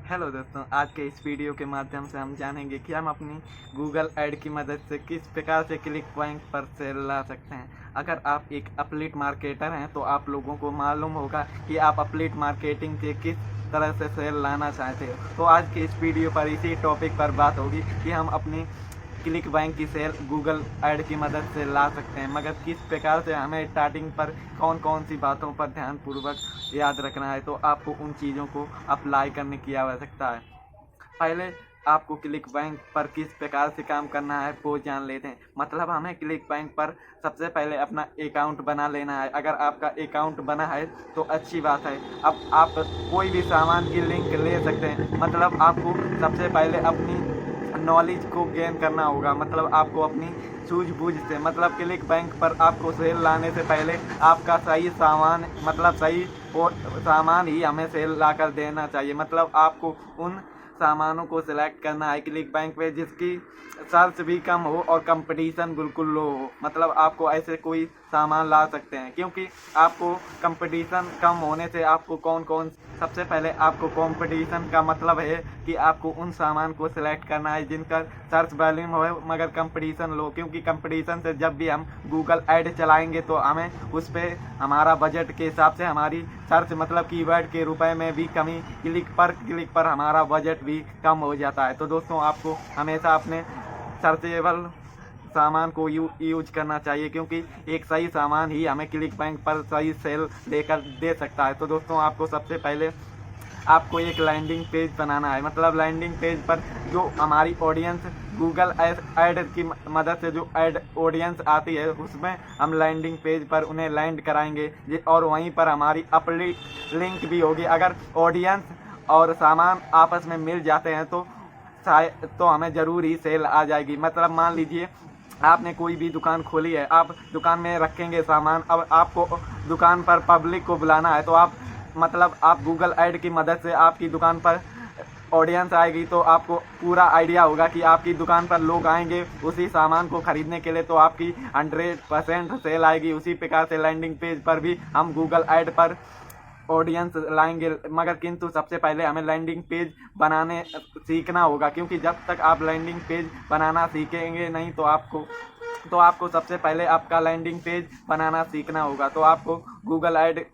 Hello दोस्तों, आज के इस वीडियो के माध्यम से हम जानेंगे कि हम अपनी गूगल ऐड की मदद से किस प्रकार से क्लिक बैंक पर सेल ला सकते हैं। अगर आप एक एफिलिएट मार्केटर हैं तो आप लोगों को मालूम होगा कि आप एफिलिएट मार्केटिंग से किस तरह से सेल लाना चाहते हो। तो आज के इस वीडियो पर इसी टॉपिक पर बात होगी कि हम अपनी क्लिक बैंक की सेल गूगल ऐड की मदद से ला सकते हैं, मगर किस प्रकार से हमें स्टार्टिंग पर कौन कौन सी बातों पर ध्यानपूर्वक याद रखना है। तो आपको उन चीज़ों को अप्लाई करने की आवश्यकता है। पहले आपको क्लिक बैंक पर किस प्रकार से काम करना है वो जान लेते हैं। मतलब हमें क्लिक बैंक पर सबसे पहले अपना अकाउंट बना लेना है। अगर आपका अकाउंट बना है तो अच्छी बात है। अब आप कोई भी सामान की लिंक ले सकते हैं। मतलब आपको सबसे पहले अपनी नॉलेज को गेन करना होगा। मतलब आपको अपनी सूझबूझ से, मतलब क्लिक बैंक पर आपको सेल लाने से पहले आपका सही सामान, मतलब सही सामान ही हमें सेल ला कर देना चाहिए। मतलब आपको उन सामानों को सिलेक्ट करना है क्लिक बैंक पे जिसकी सर्च भी कम हो और कंपटीशन बिल्कुल लो हो। मतलब आपको ऐसे कोई सामान ला सकते हैं, क्योंकि आपको कंपटीशन कम होने से आपको सबसे पहले आपको कंपटीशन का मतलब है कि आपको उन सामान को सिलेक्ट करना है जिनका सर्च वॉल्यूम हो मगर कंपटीशन लो। क्योंकि कंपटीशन से जब भी हम गूगल ऐड चलाएंगे तो हमें उस पर हमारा बजट के हिसाब से हमारी सर्च, मतलब कीवर्ड के रुपए में भी कमी, क्लिक पर हमारा बजट भी कम हो जाता है। तो दोस्तों, आपको हमेशा अपने सर्चेबल सामान को यूज करना चाहिए, क्योंकि एक सही सामान ही हमें क्लिक बैंक पर सही सेल लेकर दे सकता है। तो दोस्तों, आपको सबसे पहले आपको एक लैंडिंग पेज बनाना है। मतलब लैंडिंग पेज पर जो हमारी ऑडियंस गूगल ऐड की मदद से जो ऐड ऑडियंस आती है उसमें हम लैंडिंग पेज पर उन्हें लैंड कराएंगे और वहीं पर हमारी अपनी लिंक भी होगी। अगर ऑडियंस और सामान आपस में मिल जाते हैं तो शायद तो हमें ज़रूर ही सेल आ जाएगी। मतलब मान लीजिए आपने कोई भी दुकान खोली है, आप दुकान में रखेंगे सामान। अब आपको दुकान पर पब्लिक को बुलाना है तो आप गूगल ऐड की मदद से आपकी दुकान पर ऑडियंस आएगी तो आपको पूरा आइडिया होगा कि आपकी दुकान पर लोग आएंगे उसी सामान को खरीदने के लिए, तो आपकी 100% सेल आएगी। उसी प्रकार से लैंडिंग पेज पर भी हम गूगल ऐड पर ऑडियंस लाएंगे, मगर किंतु सबसे पहले हमें लैंडिंग पेज बनाने सीखना होगा। क्योंकि जब तक आप लैंडिंग पेज बनाना सीखेंगे नहीं तो आपको सबसे पहले आपका लैंडिंग पेज बनाना सीखना होगा। तो आपको गूगल ऐड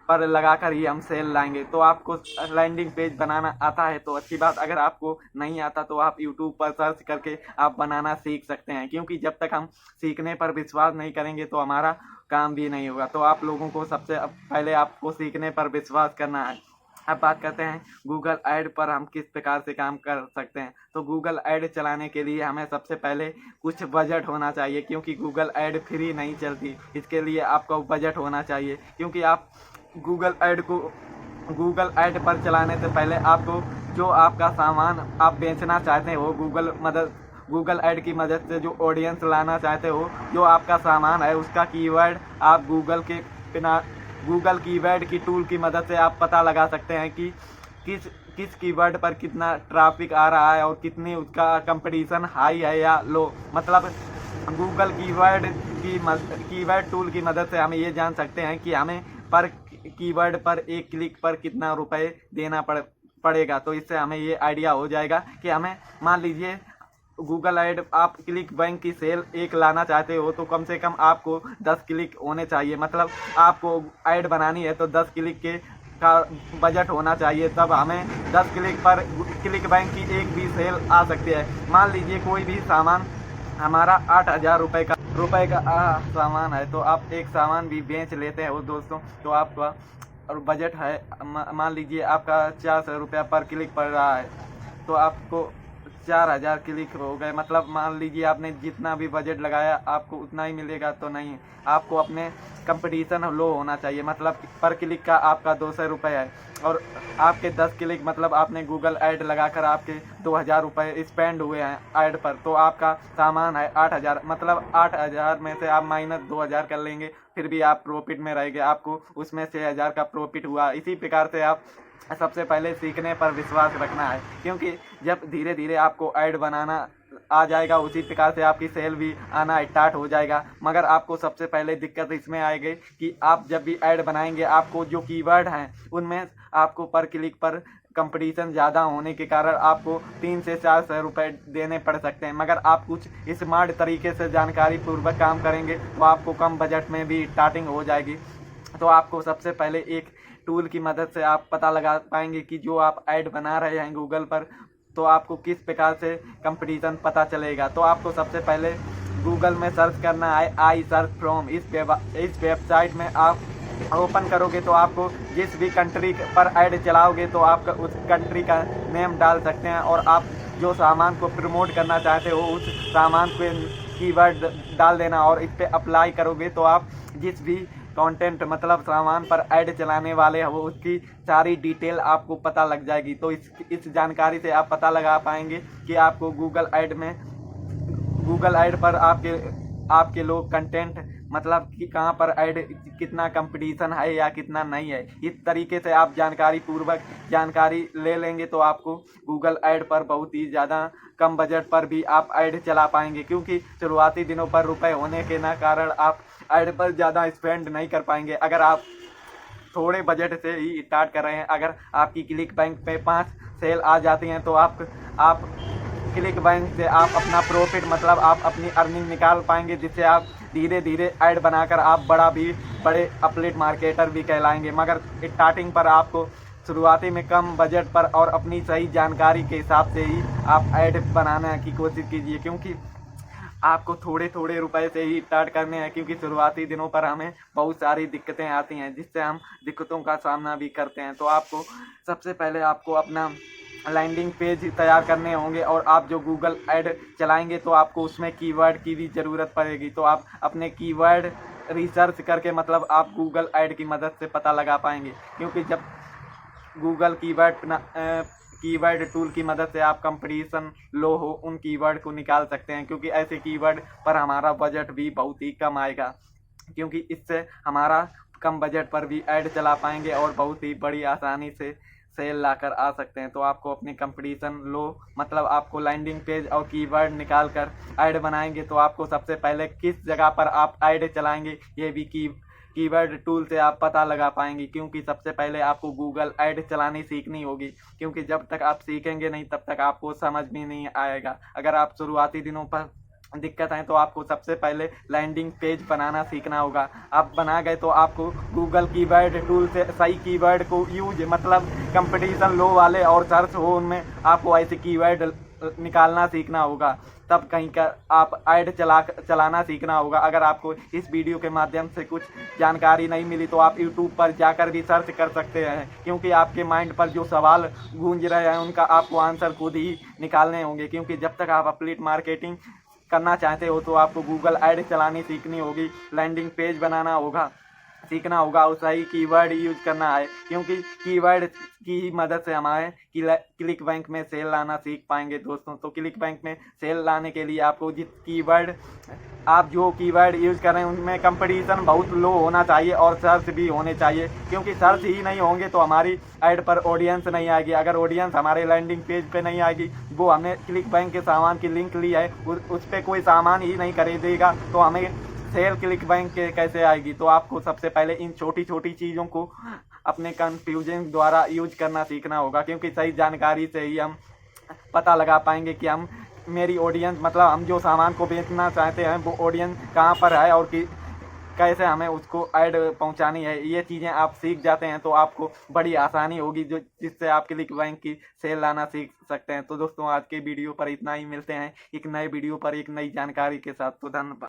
पर लगाकर ही हम सेल लाएंगे। तो आपको लैंडिंग पेज बनाना आता है तो अच्छी बात, अगर आपको नहीं आता तो आप यूट्यूब पर सर्च करके आप बनाना सीख सकते हैं। क्योंकि जब तक हम सीखने पर विश्वास नहीं करेंगे तो हमारा काम भी नहीं होगा। तो आप लोगों को सबसे पहले आपको सीखने पर विश्वास करना है। अब बात करते हैं गूगल ऐड पर हम किस प्रकार से काम कर सकते हैं। तो गूगल ऐड चलाने के लिए हमें सबसे पहले कुछ बजट होना चाहिए, क्योंकि गूगल ऐड फ्री नहीं चलती। इसके लिए आपका बजट होना चाहिए, क्योंकि आप गूगल ऐड पर चलाने से पहले आपको जो आपका सामान आप बेचना चाहते हो, गूगल ऐड की मदद से जो ऑडियंस लाना चाहते हो, जो आपका सामान है उसका कीवर्ड आप गूगल कीवर्ड की टूल की मदद से आप पता लगा सकते हैं कि किस कीवर्ड पर कितना ट्रैफिक आ रहा है और कितनी उसका कंपटीशन हाई है या लो। मतलब गूगल कीवर्ड टूल की मदद से हम ये जान सकते हैं कि हमें पर कीवर्ड पर एक क्लिक पर कितना रुपए देना पड़ेगा। तो इससे हमें ये आइडिया हो जाएगा कि हमें, मान लीजिए गूगल ऐड आप क्लिक बैंक की सेल एक लाना चाहते हो तो कम से कम आपको 10 क्लिक होने चाहिए। मतलब आपको ऐड बनानी है तो 10 क्लिक का बजट होना चाहिए, तब हमें 10 क्लिक पर क्लिक बैंक की एक भी सेल आ सकती है। मान लीजिए कोई भी सामान हमारा 8,000 रुपये का सामान है तो आप एक सामान भी बेच लेते हो दोस्तों, तो आपका और बजट है, मान लीजिए आपका 400 रुपया पर क्लिक पड़ रहा है तो आपको 4,000 क्लिक हो गए। मतलब मान लीजिए आपने जितना भी बजट लगाया आपको उतना ही मिलेगा तो नहीं, आपको अपने कंपटीशन लो होना चाहिए। मतलब पर क्लिक का आपका 200 रुपये है और आपके 10 क्लिक, मतलब आपने गूगल ऐड लगाकर आपके 2,000 रुपये स्पेंड हुए हैं ऐड पर, तो आपका सामान है 8,000। मतलब 8,000 में से आप माइनस 2,000 कर लेंगे, फिर भी आप प्रॉफिट में रहेंगे, आपको उसमें 6,000 का प्रॉफिट हुआ। इसी प्रकार से आप सबसे पहले सीखने पर विश्वास रखना है, क्योंकि जब धीरे धीरे आपको ऐड बनाना आ जाएगा उसी प्रकार से आपकी सेल भी आना स्टार्ट हो जाएगा। मगर आपको सबसे पहले दिक्कत इसमें आएगी कि आप जब भी ऐड बनाएंगे आपको जो कीवर्ड हैं उनमें आपको पर क्लिक पर कंपटीशन ज़्यादा होने के कारण आपको 3 से 400 रुपये देने पड़ सकते हैं। मगर आप कुछ स्मार्ट तरीके से जानकारी पूर्वक काम करेंगे तो आपको कम बजट में भी स्टार्टिंग हो जाएगी। तो आपको सबसे पहले एक टूल की मदद से आप पता लगा पाएंगे कि जो आप ऐड बना रहे हैं गूगल पर, तो आपको किस प्रकार से कंपटीशन पता चलेगा। तो आपको सबसे पहले गूगल में सर्च करना है आई सर्च फ्रॉम। इस वेबसाइट में आप ओपन करोगे तो आपको जिस भी कंट्री पर ऐड चलाओगे तो आप उस कंट्री का नेम डाल सकते हैं, और आप जो सामान को प्रमोट करना चाहते हो उस सामान के कीवर्ड डाल देना, और इस पर अप्लाई करोगे तो आप जिस भी कंटेंट मतलब सामान पर ऐड चलाने वाले हो उसकी सारी डिटेल आपको पता लग जाएगी। तो इस जानकारी से आप पता लगा पाएंगे कि आपको गूगल ऐड पर आपके लोग कंटेंट मतलब कि कहाँ पर ऐड कितना कंपटीशन है या कितना नहीं है। इस तरीके से आप जानकारी ले लेंगे तो आपको गूगल ऐड पर बहुत ही ज़्यादा कम बजट पर भी आप ऐड चला पाएंगे, क्योंकि शुरुआती दिनों पर रुपए होने के ना कारण आप ऐड पर ज़्यादा स्पेंड नहीं कर पाएंगे। अगर आप थोड़े बजट से ही स्टार्ट कर रहे हैं, अगर आपकी क्लिक बैंक पे 5 सेल आ जाती हैं तो आप क्लिक बैंक से आप अपना प्रॉफिट मतलब आप अपनी अर्निंग निकाल पाएंगे, जिससे आप धीरे धीरे ऐड बनाकर आप बड़े एफिलिएट मार्केटर भी कहलाएंगे। मगर स्टार्टिंग पर आपको शुरुआती में कम बजट पर और अपनी सही जानकारी के हिसाब से ही आप ऐड बनाने की कोशिश कीजिए, क्योंकि आपको थोड़े थोड़े रुपए से ही स्टार्ट करने हैं, क्योंकि शुरुआती दिनों पर हमें बहुत सारी दिक्कतें आती हैं जिससे हम दिक्कतों का सामना भी करते हैं। तो आपको सबसे पहले आपको अपना लैंडिंग पेज तैयार करने होंगे, और आप जो गूगल ऐड चलाएंगे तो आपको उसमें कीवर्ड की भी ज़रूरत पड़ेगी। तो आप अपने कीवर्ड रिसर्च करके मतलब आप गूगल ऐड की मदद से पता लगा पाएंगे, क्योंकि जब गूगल कीवर्ड टूल की मदद से आप कंपटीशन लो हो उन कीवर्ड को निकाल सकते हैं, क्योंकि ऐसे कीवर्ड पर हमारा बजट भी बहुत ही कम आएगा, क्योंकि इससे हमारा कम बजट पर भी ऐड चला पाएंगे और बहुत ही बड़ी आसानी से सेल लाकर आ सकते हैं। तो आपको अपनी कंपटीशन लो मतलब आपको लैंडिंग पेज और कीवर्ड निकाल कर ऐड बनाएंगे तो आपको सबसे पहले किस जगह पर आप ऐड चलाएंगे ये भी कीवर्ड टूल से आप पता लगा पाएंगे, क्योंकि सबसे पहले आपको गूगल ऐड चलानी सीखनी होगी, क्योंकि जब तक आप सीखेंगे नहीं तब तक आपको समझ में नहीं आएगा। अगर आप शुरुआती दिनों पर दिक्कत है तो आपको सबसे पहले लैंडिंग पेज बनाना सीखना होगा। आप बना गए तो आपको गूगल कीवर्ड टूल से सही कीवर्ड को यूज मतलब कंपटीशन लो वाले और सर्च हो उनमें आपको ऐसे कीवर्ड निकालना सीखना होगा, तब कहीं का आप ऐड चलाना सीखना होगा। अगर आपको इस वीडियो के माध्यम से कुछ जानकारी नहीं मिली तो आप यूट्यूब पर जाकर भी सर्च कर सकते हैं, क्योंकि आपके माइंड पर जो सवाल गूंज रहे हैं उनका आपको आंसर खुद ही निकालने होंगे। क्योंकि जब तक आप एफिलिएट मार्केटिंग करना चाहते हो तो आपको गूगल ऐड चलानी सीखनी होगी, लैंडिंग पेज बनाना होगा सीखना होगा और सही कीवर्ड यूज करना है, क्योंकि कीवर्ड की मदद से हमारे क्लिक बैंक में सेल लाना सीख पाएंगे दोस्तों। तो क्लिक बैंक में सेल लाने के लिए आपको आप जो कीवर्ड यूज कर रहे हैं उनमें कंपटीशन बहुत लो होना चाहिए और सर्च भी होने चाहिए, क्योंकि सर्च ही नहीं होंगे तो हमारी ऐड पर ऑडियंस नहीं आएगी। अगर ऑडियंस हमारे लैंडिंग पेज पे नहीं आएगी, वो हमने क्लिक बैंक के सामान की लिंक ली है उस पर कोई सामान ही नहीं खरीदेगा तो हमें सेल क्लिक बैंक के कैसे आएगी। तो आपको सबसे पहले इन छोटी छोटी चीज़ों को अपने कंफ्यूजन द्वारा यूज करना सीखना होगा, क्योंकि सही जानकारी से ही हम पता लगा पाएंगे कि मेरी ऑडियंस मतलब हम जो सामान को बेचना चाहते हैं वो ऑडियंस कहाँ पर है और कैसे हमें उसको ऐड पहुंचानी है। ये चीज़ें आप सीख जाते हैं तो आपको बड़ी आसानी होगी जिससे आप क्लिक बैंक की सेल लाना सीख सकते हैं। तो दोस्तों आज के वीडियो पर इतना ही, मिलते हैं एक नए वीडियो पर एक नई जानकारी के साथ। तो धन्यवाद।